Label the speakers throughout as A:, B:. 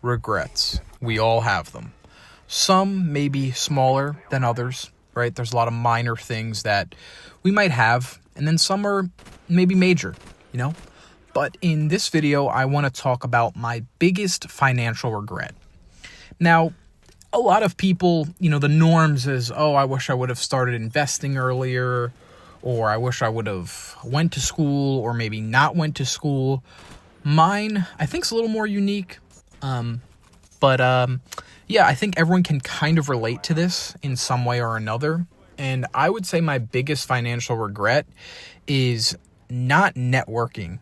A: regrets. We all have them. Some may be smaller than others, right? There's a lot of minor things that we might have, and then some are maybe major, you know? But in this video, I want to talk about my biggest financial regret. Now, a lot of people, the norms is, oh, I wish I would have started investing earlier, or I wish I would have went to school, or maybe not went to school. Mine, I think, is a little more unique. Yeah, I think everyone can kind of relate to this in some way or another. And I would say my biggest financial regret is not networking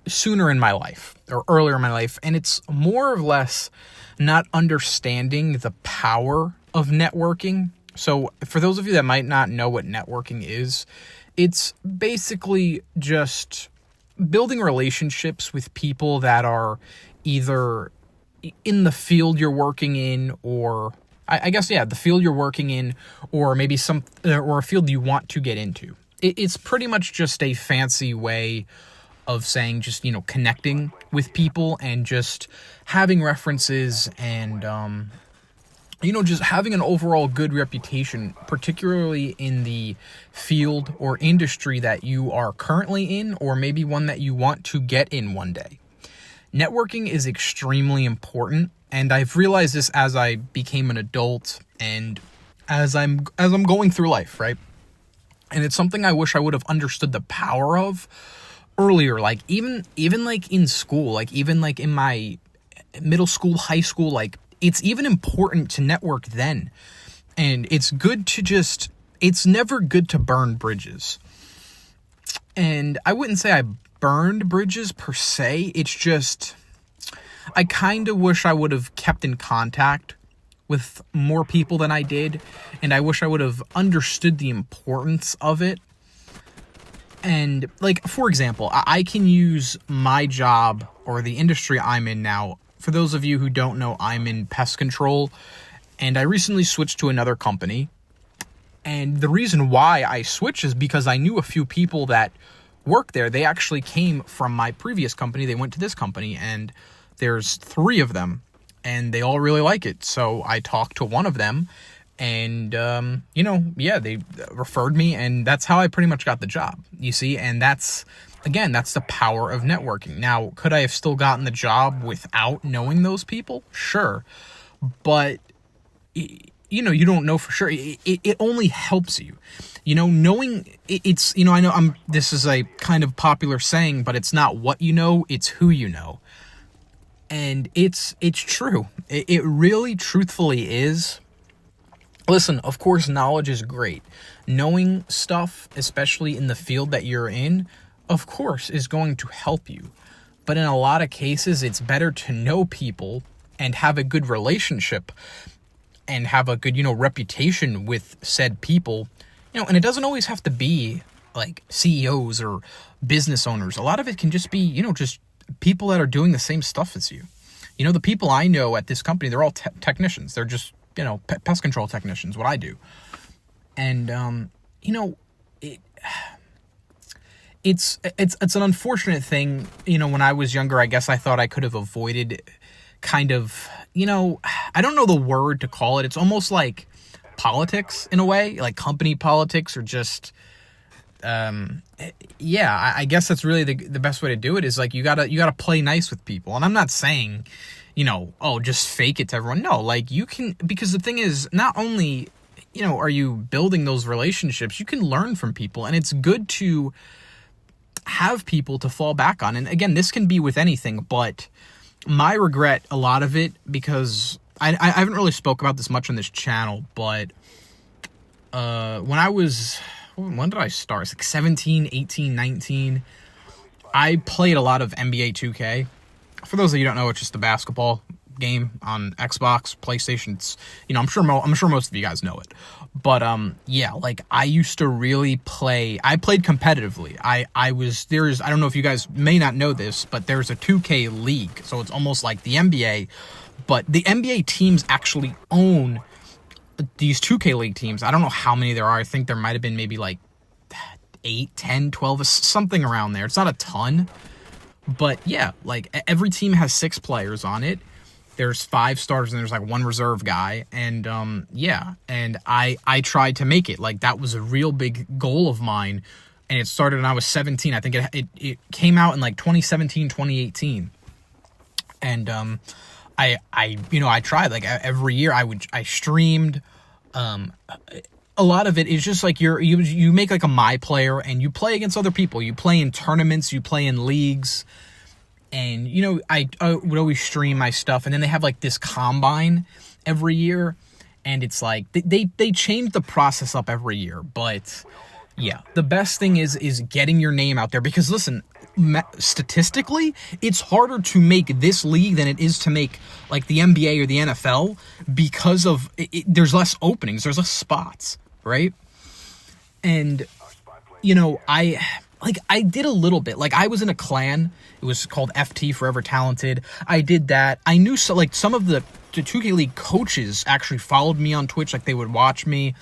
A: sooner in my life or earlier in my life. And it's more or less not understanding the power of networking. So for those of you that might not know what networking is, it's basically just building relationships with people that are either in the field you're working in, or the field you're working in, or maybe or a field you want to get into. It's pretty much just a fancy way of saying just, connecting with people and just having references and, just having an overall good reputation, particularly in the field or industry that you are currently in, or maybe one that you want to get in one day. Networking is extremely important, and I've realized this as I became an adult and as I'm going through life, right? And it's something I wish I would have understood the power of earlier, like even like in school, like even like in my middle school, high school, like it's even important to network then. And it's never good to burn bridges. And I wouldn't say I burned bridges per se. It's just, I kind of wish I would have kept in contact with more people than I did. And I wish I would have understood the importance of it. And like, for example, I can use my job or the industry I'm in now. For those of you who don't know, I'm in pest control, and I recently switched to another company. And the reason why I switched is because I knew a few people that work there. They actually came from my previous company. They went to this company, and there's 3 of them, and they all really like it. So I talked to one of them, and, they referred me, and that's how I pretty much got the job, you see? And that's the power of networking. Now, could I have still gotten the job without knowing those people? Sure. But, you don't know for sure. It only helps you. Knowing it's, I know this is a kind of popular saying, but it's not what you know, it's who you know. And it's true. It really truthfully is. Listen, of course, knowledge is great. Knowing stuff, especially in the field that you're in, of course, is going to help you. But in a lot of cases, it's better to know people and have a good relationship and have a good, reputation with said people. And it doesn't always have to be like CEOs or business owners. A lot of it can just be, just people that are doing the same stuff as you. The people I know at this company, they're all technicians. They're just, pest control technicians, what I do. And, it's an unfortunate thing. When I was younger, I guess I thought I could have avoided kind of, I don't know the word to call it. It's almost like politics in a way, like company politics, or just, I guess that's really the best way to do it, is like, you gotta play nice with people. And I'm not saying, just fake it to everyone. No, like you can, because the thing is, not only, are you building those relationships, you can learn from people, and it's good to have people to fall back on. And again, this can be with anything, but my regret, a lot of it, because I haven't really spoke about this much on this channel, but when did I start? It's like 17, 18, 19. I played a lot of NBA 2K. For those of you who don't know, it's just a basketball game on Xbox, PlayStation. It's, I'm sure most of you guys know it. But like I used to really play. I played competitively. I don't know if you guys may not know this, but there's a 2K league. So it's almost like the NBA, but the NBA teams actually own these 2K league teams. I don't know how many there are. I think there might have been maybe like 8, 10, 12, something around there. It's not a ton. But yeah, like every team has 6 players on it. there's 5 starters and there's like 1 reserve guy. And yeah, and I tried to make it. Like, that was a real big goal of mine. And it started when I was 17. I think it came out in like 2017, 2018. And I tried, like, every year I streamed. A lot of it is just like you make like a My Player and you play against other people. You play in tournaments, you play in leagues, and I would always stream my stuff. And then they have like this combine every year, and it's like they change the process up every year. But yeah, the best thing is getting your name out there, because listen, statistically, it's harder to make this league than it is to make like the NBA or the NFL, because of there's less openings, there's less spots, right? And I did a little bit. Like, I was in a clan. It was called FT, Forever Talented. I did that. I knew some of the 2K League coaches actually followed me on Twitch. Like, they would watch me.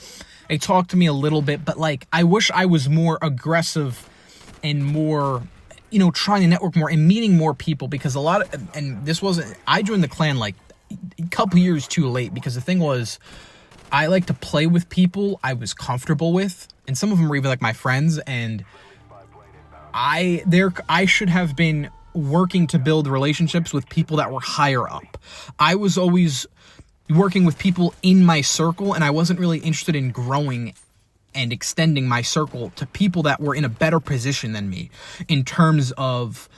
A: They talked to me a little bit, but like, I wish I was more aggressive and more, trying to network more and meeting more people, because I joined the clan like a couple years too late, because the thing was, I like to play with people I was comfortable with, and some of them were even like my friends, and I should have been working to build relationships with people that were higher up. I was always working with people in my circle, and I wasn't really interested in growing and extending my circle to people that were in a better position than me in terms of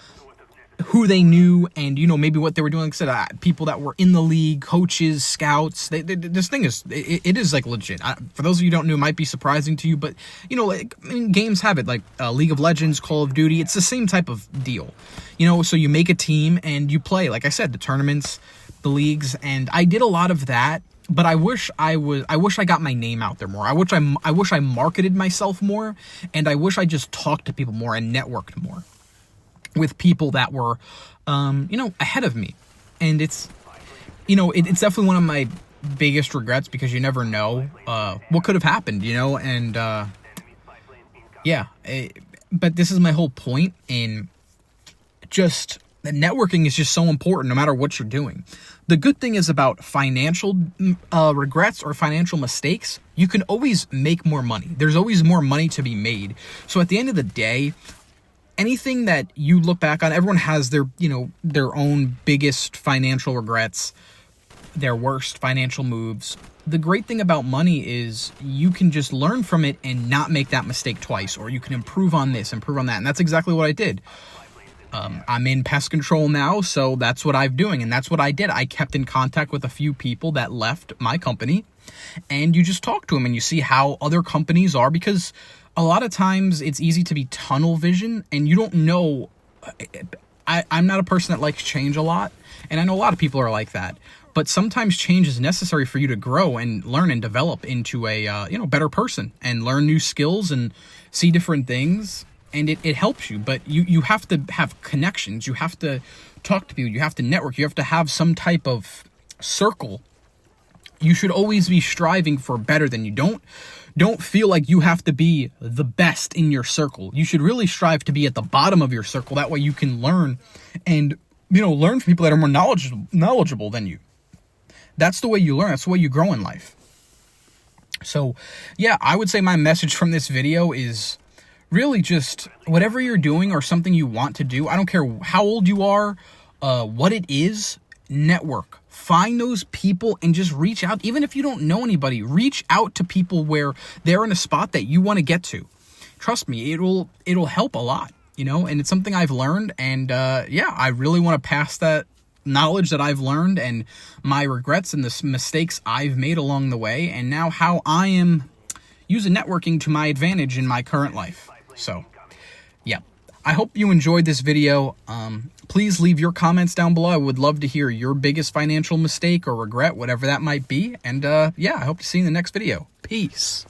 A: who they knew and, maybe what they were doing. Like I said, people that were in the league, coaches, scouts. This thing is, it is like legit. For those of you who don't know, it might be surprising to you, but, games have it, like League of Legends, Call of Duty. It's the same type of deal, so you make a team and you play, like I said, the tournaments, the leagues, and I did a lot of that. But I wish I got my name out there more. I wish I marketed myself more, and I wish I just talked to people more and networked more with people that were, ahead of me. And it's definitely one of my biggest regrets, because you never know what could have happened, and yeah. But this is my whole point in just networking is just so important no matter what you're doing. The good thing is about financial regrets or financial mistakes, you can always make more money. There's always more money to be made. So at the end of the day, anything that you look back on, everyone has their own biggest financial regrets, their worst financial moves. The great thing about money is you can just learn from it and not make that mistake twice, or you can improve on this, improve on that. And that's exactly what I did. I'm in pest control now, so that's what I'm doing, and that's what I did. I kept in contact with a few people that left my company, and you just talk to them and you see how other companies are, because a lot of times it's easy to be tunnel vision, and you don't know. I'm not a person that likes change a lot, and I know a lot of people are like that, but sometimes change is necessary for you to grow and learn and develop into a better person and learn new skills and see different things. And it helps you, but you have to have connections. You have to talk to people. You have to network. You have to have some type of circle. You should always be striving for better than you. Don't feel like you have to be the best in your circle. You should really strive to be at the bottom of your circle. That way you can learn and, learn from people that are more knowledgeable than you. That's the way you learn. That's the way you grow in life. So, yeah, I would say my message from this video is really just whatever you're doing or something you want to do. I don't care how old you are, what it is, network. Find those people and just reach out. Even if you don't know anybody, reach out to people where they're in a spot that you want to get to. Trust me, it'll help a lot, and it's something I've learned. And I really want to pass that knowledge that I've learned and my regrets and the mistakes I've made along the way, and now how I am using networking to my advantage in my current life. So, yeah, I hope you enjoyed this video. Please leave your comments down below. I would love to hear your biggest financial mistake or regret, whatever that might be. And I hope to see you in the next video. Peace.